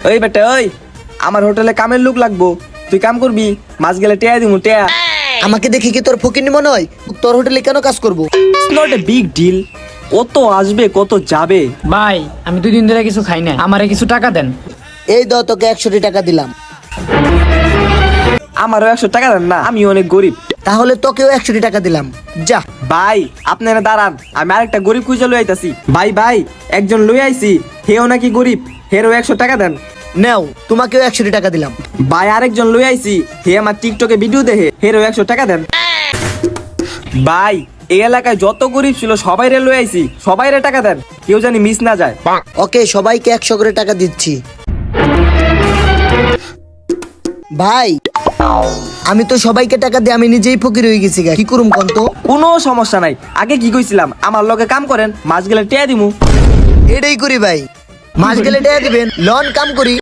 ওই বেটা ওই, আমার হোটেলে কামের লোক লাগবো, তুই কাম করবি, মাস গেলে টেয়া দিমু টেয়া। আমাকে দেখি কি তোর ফকিনি মনে হয়? তোর হোটেলে কেন কাজ করব? It's not a big deal, কত আসবে কত যাবে। ভাই আমি 2 দিন ধরে কিছু খাই না, আমারে কিছু টাকা দেন। এই দাও তোকে 100 টাকা দিলাম। আমারও 100 টাকা দেন না, আমি অনেক গরিব। তাহলে তোকেও 100 টাকা দিলাম, যা। ভাই আপনারা দাঁড়ান, আমি আরেকটা গরিব খুঁজে লই আইতাছি। ভাই ভাই একজন লই আইছি, হেও নাকি গরিব, হেরও 100 টাকা দেন। নাও, তোমাকেও 100 টাকা দিলাম। ভাই আরেকজন লই আইছি, হে আমার টিকটকে ভিডিও দেখে, হেরও 100 টাকা দেন। ভাই এই এলাকায় যত গরিব ছিল সবাই রে লই আইছি, সবাই রে টাকা দেন, কেউ জানি মিস না যায়। ওকে, সবাইকে 100 করে টাকা দিচ্ছি। ভাই আমি তো সবাইকে টাকা দিয়ে আমি নিজেই ফকির হয়ে গেছি গা, কি করুম কোন তো? কোনো সমস্যা নাই, আগে কি কইছিলাম আমার লগে কাম করেন, মাস গেলে টেয়া দিমু। এটাই করি ভাই, মাস গেলে টাকা দিবেন, লন কাম করি।